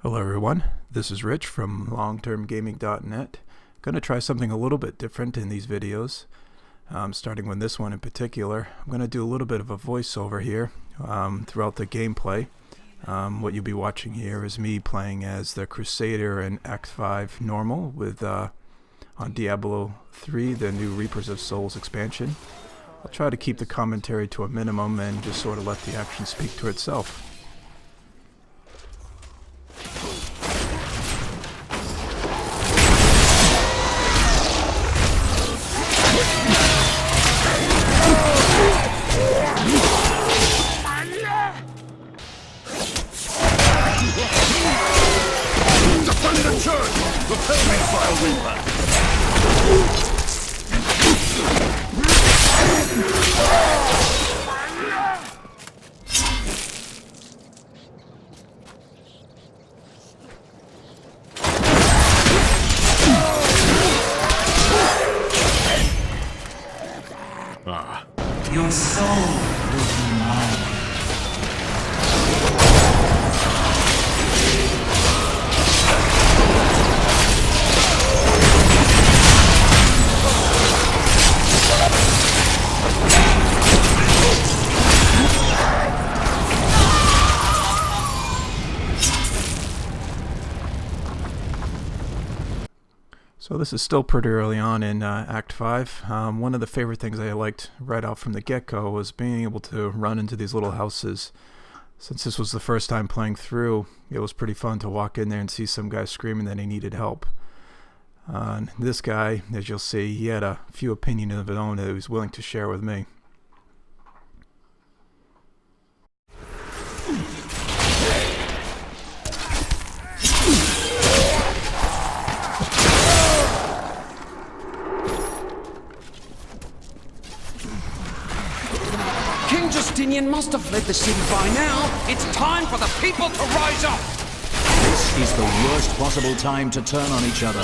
Hello everyone, this is Rich from longtermgaming.net. Going to try something a little bit different in these videos, starting with this one in particular. I'm going to do a little bit of a voiceover here throughout the gameplay. What you'll be watching here is me playing as the Crusader in Act 5 normal with on Diablo 3, the new Reapers of Souls expansion. I'll try to keep the commentary to a minimum and just sort of let the action speak for itself. Your soul will be mine. So this is still pretty early on in Act 5. One of the favorite things I liked right out from the get-go was being able to run into these little houses. Since this was the first time playing through, it was pretty fun to walk in there and see some guy screaming that he needed help. This guy, as you'll see, he had a few opinions of his own that he was willing to share with me. King Justinian must have fled the city by now. It's time for the people to rise up. This is the worst possible time to turn on each other.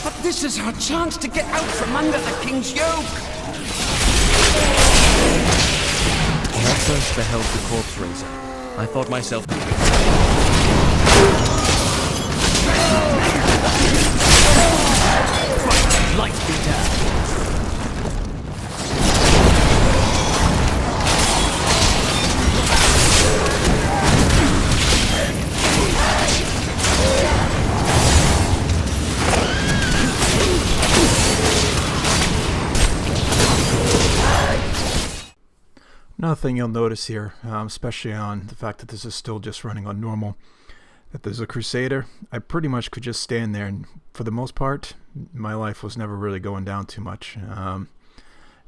But this is our chance to get out from under the king's yoke. When I first beheld the corpse raiser, I thought myself... Light be down. Another thing you'll notice here, especially on the fact that this is still just running on normal, that there's a Crusader. I pretty much could just stand there, and for the most part, my life was never really going down too much.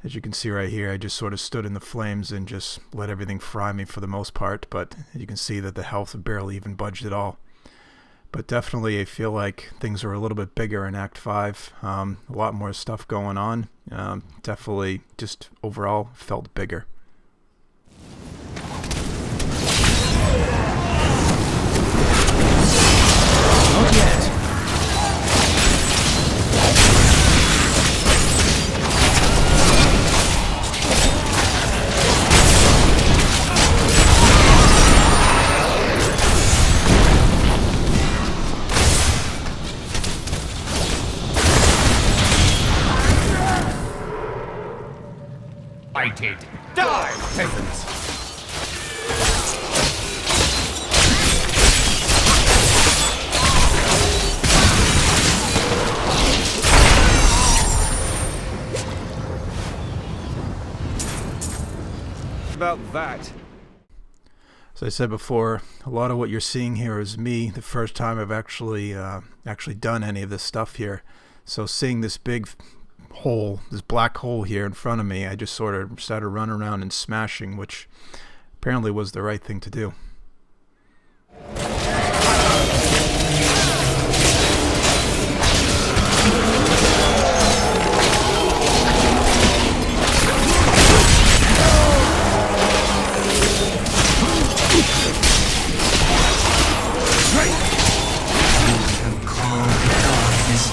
As you can see right here, I just sort of stood in the flames and just let everything fry me for the most part, but you can see that the health barely even budged at all. But definitely I feel like things are a little bit bigger in Act 5, a lot more stuff going on. Definitely just overall felt bigger. Not yet. Fighted. Die, peasants! About that. As I said before, a lot of what you're seeing here is me, the first time I've actually done any of this stuff here. So seeing this big hole, this black hole here in front of me, I just sort of started running around and smashing, which apparently was the right thing to do.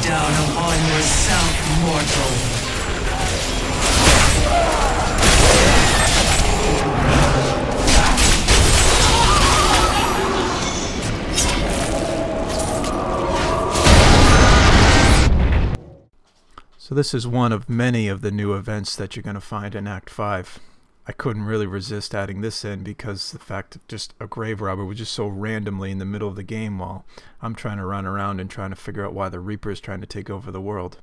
Down upon yourself, mortal. So this is one of many of the new events that you're going to find in Act 5. I couldn't really resist adding this in because the fact that just a grave robber was just so randomly in the middle of the game while I'm trying to run around and trying to figure out why the Reaper is trying to take over the world.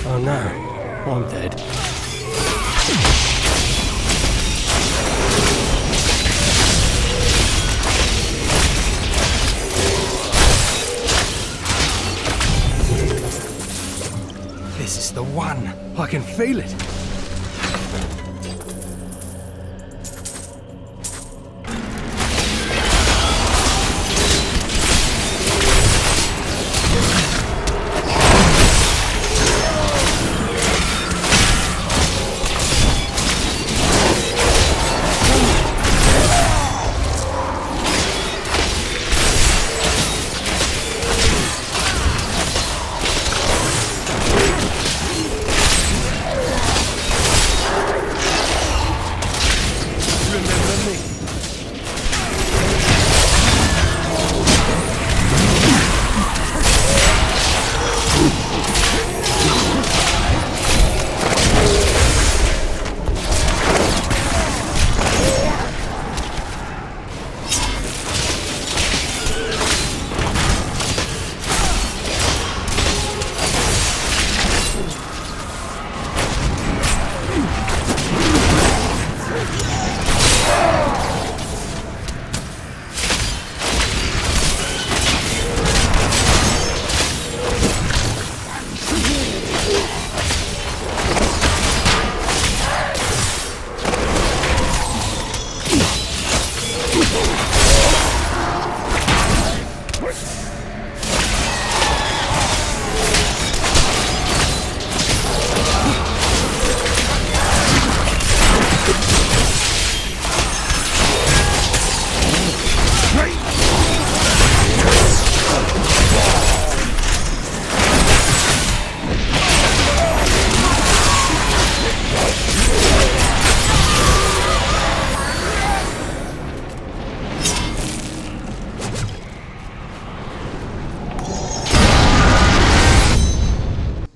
Oh no, I'm dead. This is the one. I can feel it.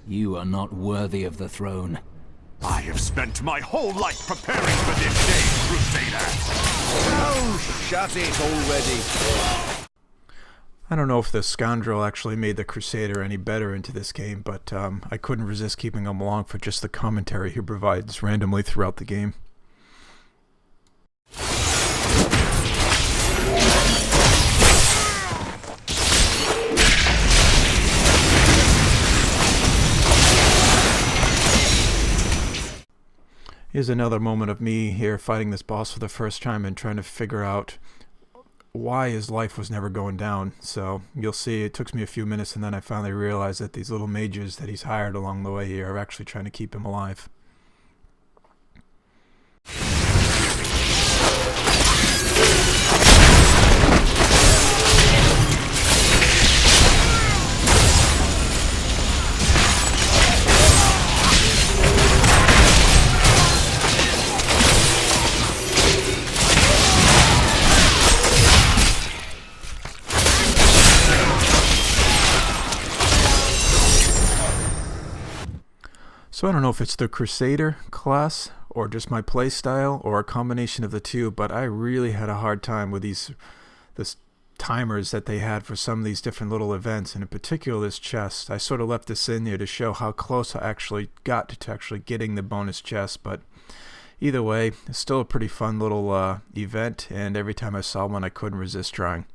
You are not worthy of the throne. I have spent my whole life preparing for this day, Crusader! Oh, shut it already. I don't know if the scoundrel actually made the Crusader any better into this game, but I couldn't resist keeping him along for just the commentary he provides randomly throughout the game. Here's another moment of me here fighting this boss for the first time and trying to figure out why his life was never going down. So you'll see it took me a few minutes and then I finally realized that these little mages that he's hired along the way here are actually trying to keep him alive. So I don't know if it's the Crusader class or just my playstyle or a combination of the two, but I really had a hard time with this timers that they had for some of these different little events, and in particular this chest. I sort of left this in there to show how close I actually got to actually getting the bonus chest, but either way, it's still a pretty fun little event, and every time I saw one I couldn't resist trying.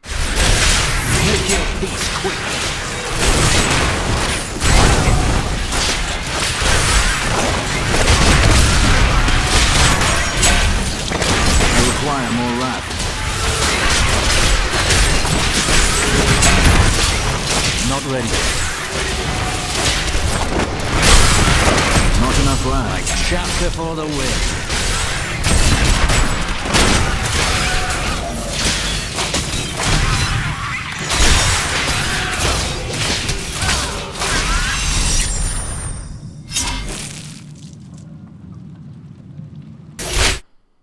Make your peace quick. Require more wrath. Not ready. Not enough lag. Chapter for the win.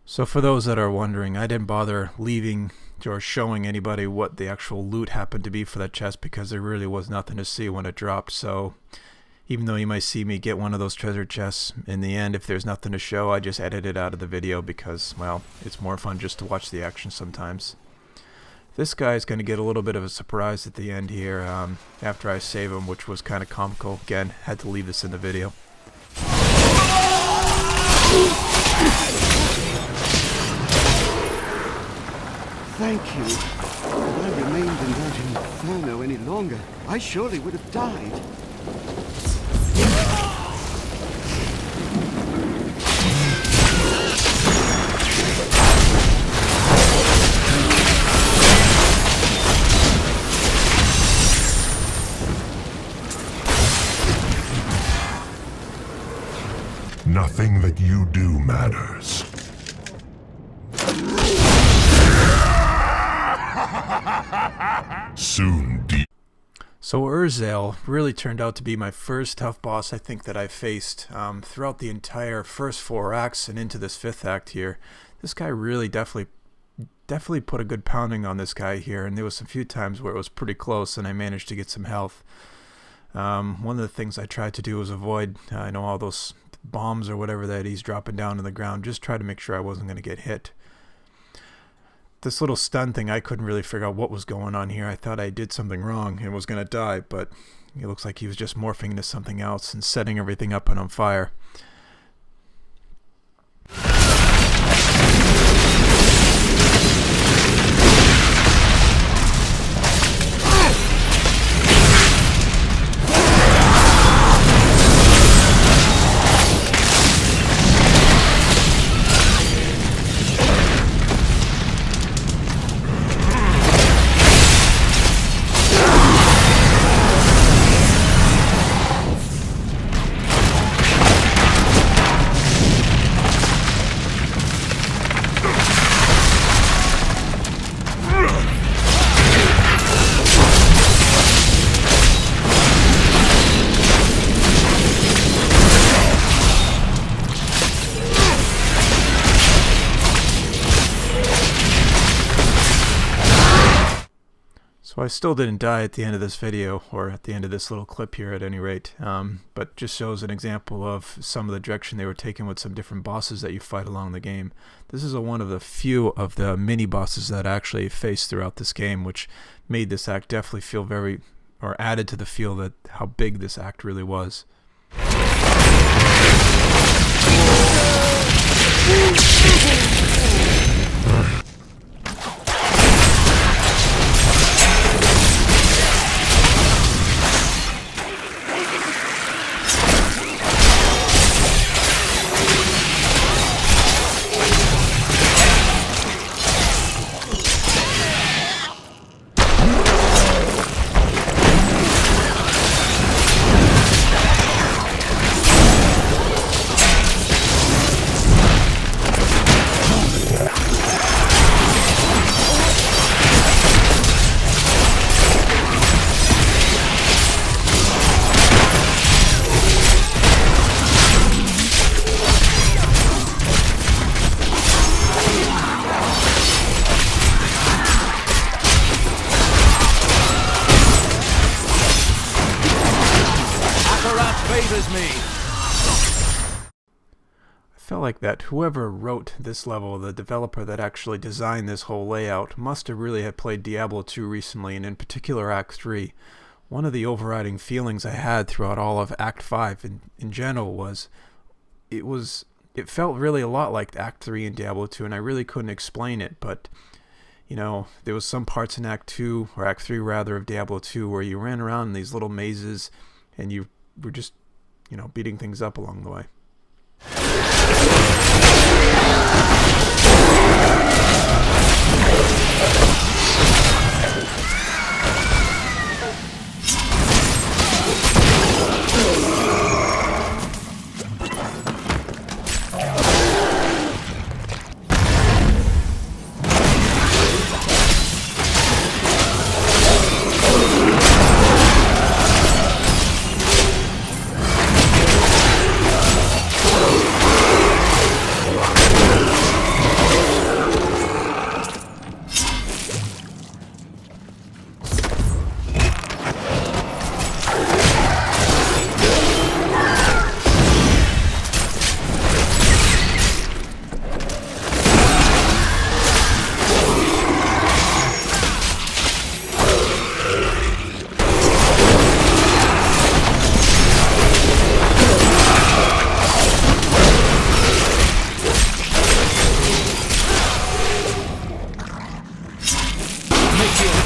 So for those that are wondering, I didn't bother leaving or showing anybody what the actual loot happened to be for that chest because there really was nothing to see when it dropped. So even though you might see me get one of those treasure chests, in the end, if there's nothing to show, I just edit it out of the video because, well, it's more fun just to watch the action sometimes. This guy's going to get a little bit of a surprise at the end here after I save him, which was kind of comical. Again, had to leave this in the video. Thank you. If I remained in that inferno any longer, I surely would have died. Nothing that you do matters. Soon, So Malthael really turned out to be my first tough boss I think that I faced throughout the entire first 4 acts and into this 5th act here. This guy really definitely put a good pounding on this guy here, and there was a few times where it was pretty close and I managed to get some health. One of the things I tried to do was avoid all those bombs or whatever that he's dropping down on the ground, just try to make sure I wasn't going to get hit. This little stun thing, I couldn't really figure out what was going on here. I thought I did something wrong and was going to die, but it looks like he was just morphing into something else and setting everything up and on fire. So I still didn't die at the end of this video, or at the end of this little clip here at any rate, but just shows an example of some of the direction they were taking with some different bosses that you fight along the game. This is one of the few of the mini bosses that I actually faced throughout this game, which made this act definitely feel very, or added to the feel that how big this act really was. I felt like that whoever wrote this level, the developer that actually designed this whole layout, must have really had played Diablo 2 recently, and in particular Act 3. One of the overriding feelings I had throughout all of Act 5 in general was it felt really a lot like Act 3 in Diablo 2, and I really couldn't explain it, but there was some parts in Act 2, or Act 3 rather, of Diablo 2 where you ran around in these little mazes and you were just beating things up along the way.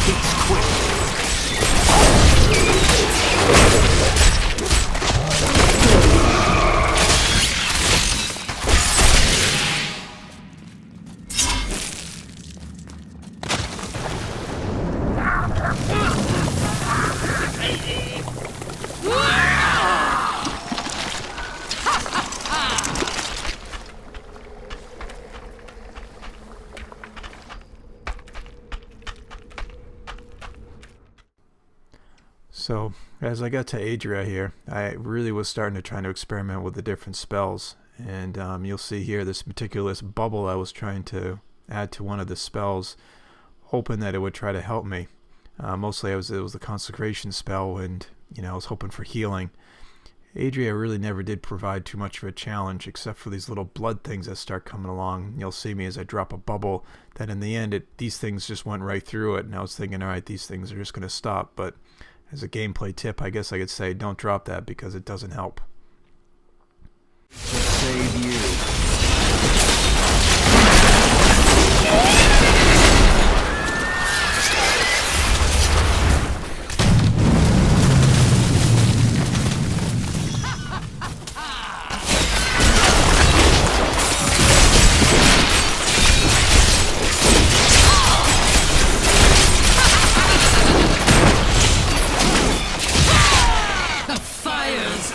defeats quick. So, as I got to Adria here, I really was starting to try to experiment with the different spells. And you'll see here this meticulous bubble I was trying to add to one of the spells, hoping that it would try to help me. Mostly it was the consecration spell, and I was hoping for healing. Adria really never did provide too much of a challenge, except for these little blood things that start coming along. You'll see me as I drop a bubble, that in the end these things just went right through it, and I was thinking, alright, these things are just going to stop. But as a gameplay tip, I guess I could say don't drop that because it doesn't help. To save you.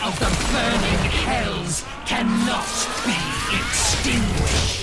Of the burning hells cannot be extinguished.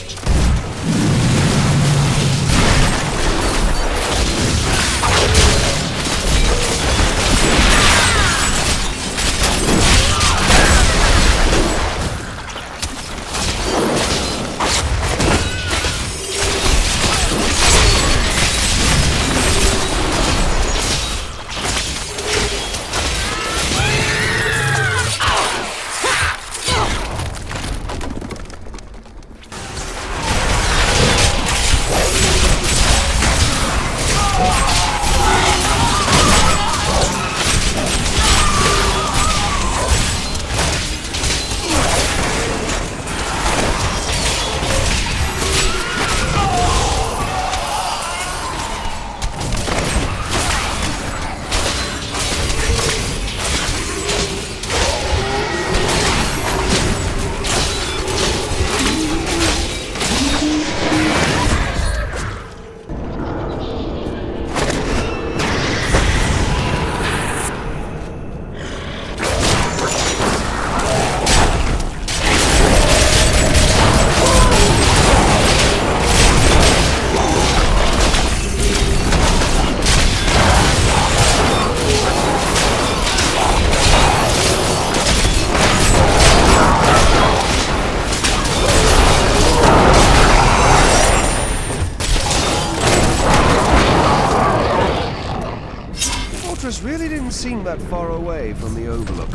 Really didn't seem that far away from the Overlook.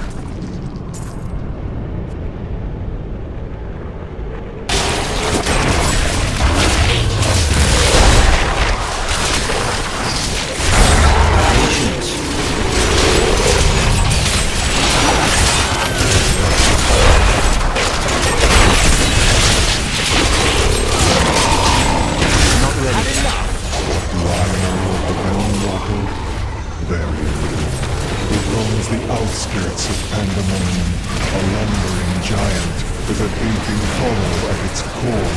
Outskirts of Pandemonium, a lumbering giant with a gaping hollow at its core.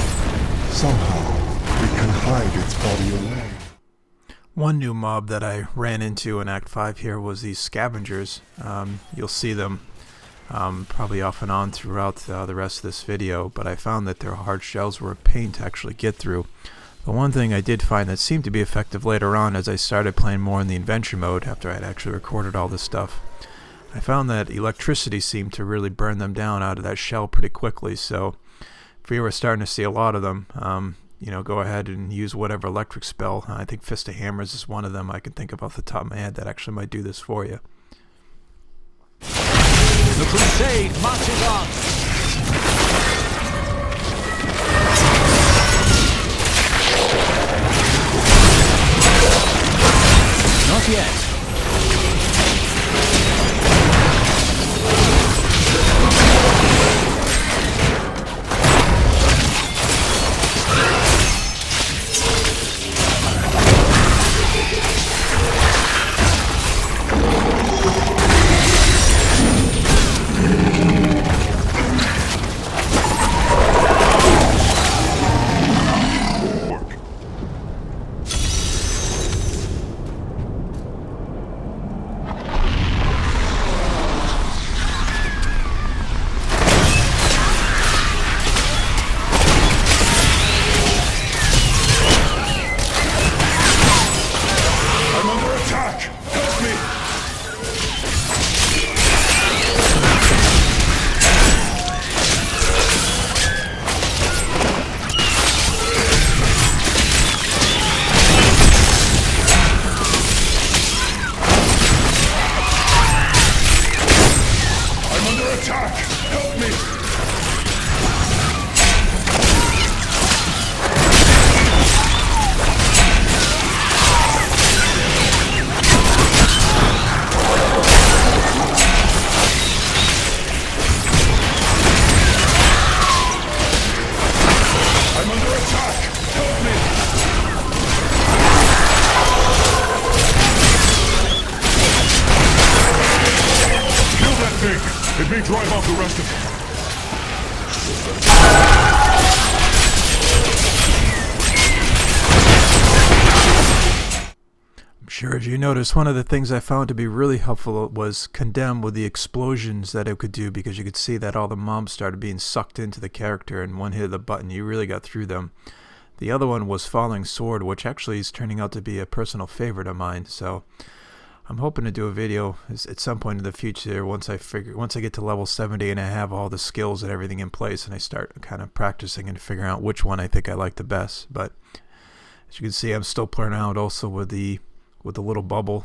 Somehow, it can hide its body away. One new mob that I ran into in Act 5 here was these scavengers. You'll see them probably off and on throughout the rest of this video, but I found that their hard shells were a pain to actually get through. The one thing I did find that seemed to be effective later on as I started playing more in the adventure mode after I had actually recorded all this stuff, I found that electricity seemed to really burn them down out of that shell pretty quickly. So if you were starting to see a lot of them, go ahead and use whatever electric spell. I think Fist of Hammers is one of them I can think of off the top of my head that actually might do this for you. The crusade marches on! Not yet. Let me drive off the rest of them. I'm sure as you noticed, one of the things I found to be really helpful was Condemn with the explosions that it could do, because you could see that all the mobs started being sucked into the character, and one hit of the button, you really got through them. The other one was Falling Sword, which actually is turning out to be a personal favorite of mine, so I'm hoping to do a video at some point in the future once I get to level 70 and I have all the skills and everything in place, and I start kind of practicing and figuring out which one I think I like the best. But as you can see, I'm still playing out also with the little bubble.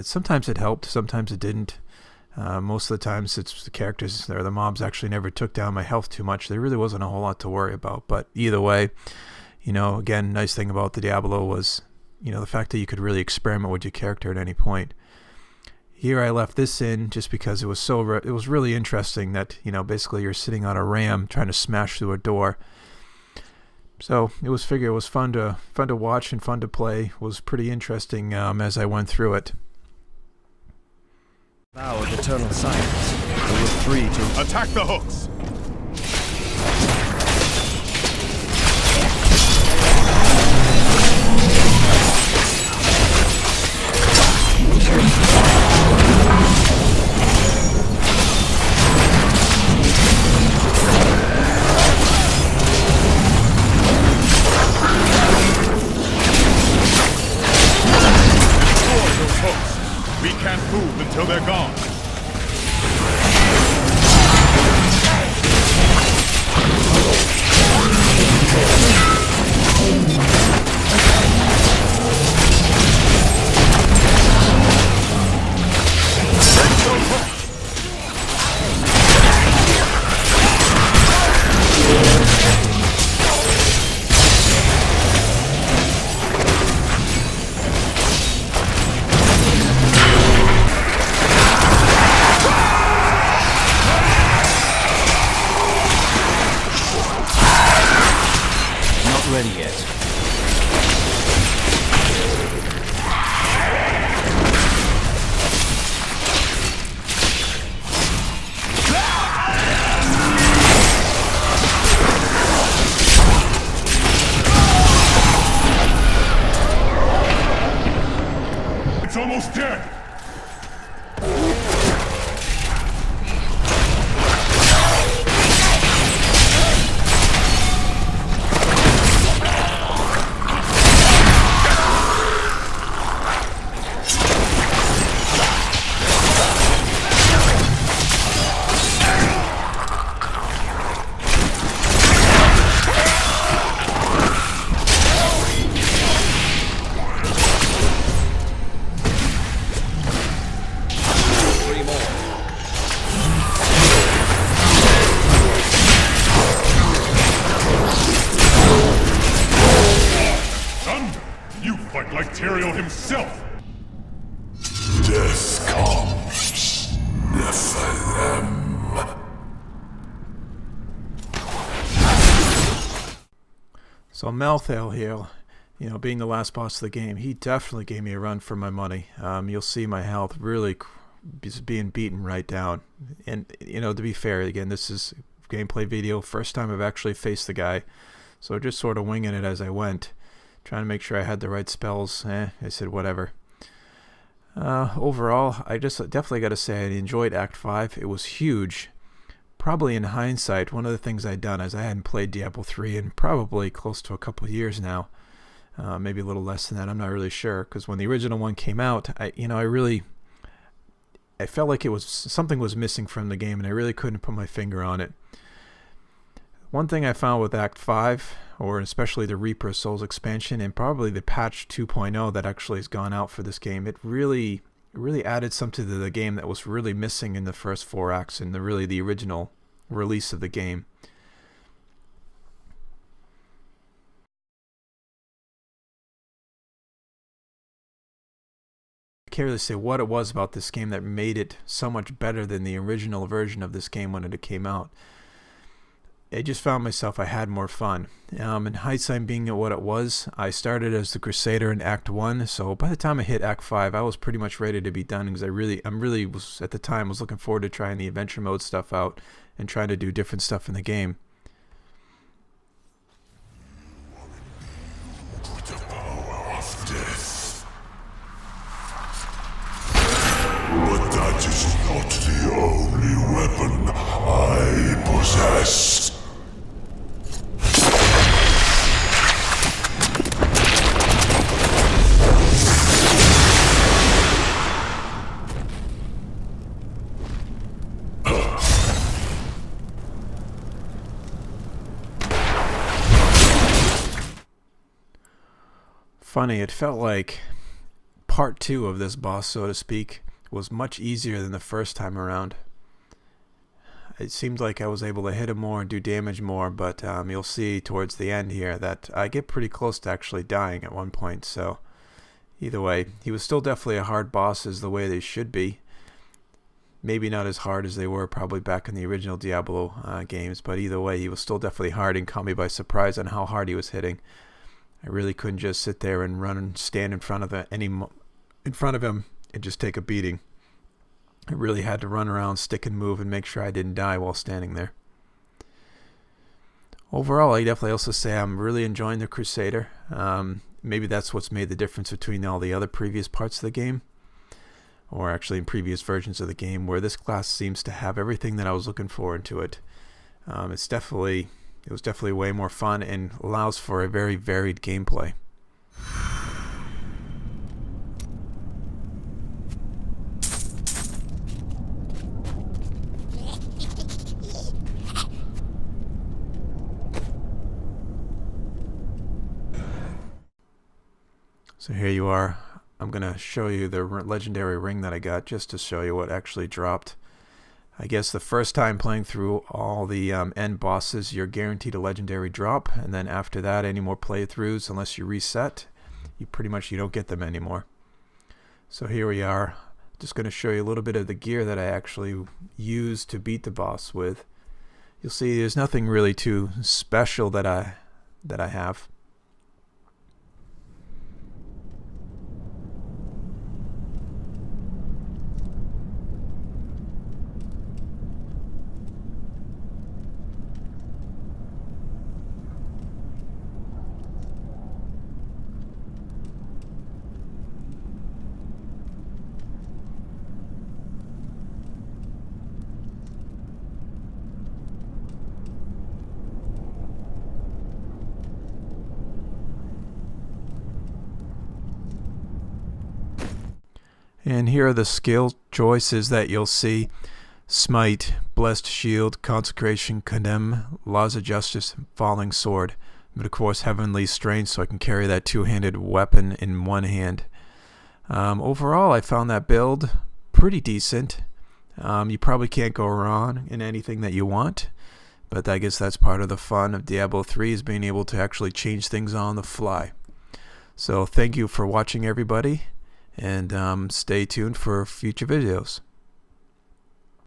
Sometimes it helped, sometimes it didn't. Most of the times it's the characters or the mobs actually never took down my health too much. There really wasn't a whole lot to worry about. But either way, you know, again, nice thing about the Diablo was, you know, the fact that you could really experiment with your character at any point. Here I left this in just because it was it was really interesting that, you know, basically you're sitting on a ram trying to smash through a door. So it was fun to watch and fun to play. It was pretty interesting as I went through it. Vow of eternal silence. We were free to Attack the hooks! We can't move until they're gone. Ready yet. It's almost dead! Himself! Death comes, Nephilim. So Malthael here, you know, being the last boss of the game, he definitely gave me a run for my money. You'll see my health really being beaten right down. And, you know, to be fair, again, this is a gameplay video. First time I've actually faced the guy. So just sort of winging it as I went. Trying to make sure I had the right spells. I said whatever. Overall, I just definitely got to say I enjoyed Act 5. It was huge. Probably in hindsight, one of the things I'd done is I hadn't played Diablo 3 in probably close to a couple of years now. Maybe a little less than that. I'm not really sure. Because when the original one came out, I felt like something was missing from the game, and I really couldn't put my finger on it. One thing I found with Act 5, or especially the Reaper of Souls expansion, and probably the patch 2.0 that actually has gone out for this game, it really added something to the game that was really missing in the first 4 acts and the original release of the game. I can't really say what it was about this game that made it so much better than the original version of this game when it came out. I just found myself I had more fun. In hindsight being what it was, I started as the Crusader in Act 1, so by the time I hit Act 5, I was pretty much ready to be done because I'm really was at the time was looking forward to trying the adventure mode stuff out and trying to do different stuff in the game. The power of death. But that is not the only weapon I possess. Funny, it felt like part 2 of this boss, so to speak, was much easier than the first time around. It seemed like I was able to hit him more and do damage more, but you'll see towards the end here that I get pretty close to actually dying at one point, so either way, he was still definitely a hard boss as the way they should be. Maybe not as hard as they were probably back in the original Diablo games, but either way, he was still definitely hard and caught me by surprise on how hard he was hitting. I really couldn't just sit there and run and stand in front of him and just take a beating. I really had to run around, stick and move, and make sure I didn't die while standing there. Overall, I definitely also say I'm really enjoying the Crusader. Maybe that's what's made the difference between all the other previous parts of the game, or actually in previous versions of the game, where this class seems to have everything that I was looking for into it. It was definitely way more fun and allows for a very varied gameplay. So here you are. I'm going to show you the legendary ring that I got just to show you what actually dropped. I guess the first time playing through all the end bosses, you're guaranteed a legendary drop, and then after that, any more playthroughs, unless you reset, you don't get them anymore. So here we are. Just going to show you a little bit of the gear that I actually used to beat the boss with. You'll see there's nothing really too special that I have. And here are the skill choices that you'll see. Smite, Blessed Shield, Consecration, Condemn, Laws of Justice, Falling Sword. But of course Heavenly Strength, so I can carry that two-handed weapon in one hand. Overall, I found that build pretty decent. You probably can't go wrong in anything that you want. But I guess that's part of the fun of Diablo 3 is being able to actually change things on the fly. So thank you for watching, everybody. And stay tuned for future videos.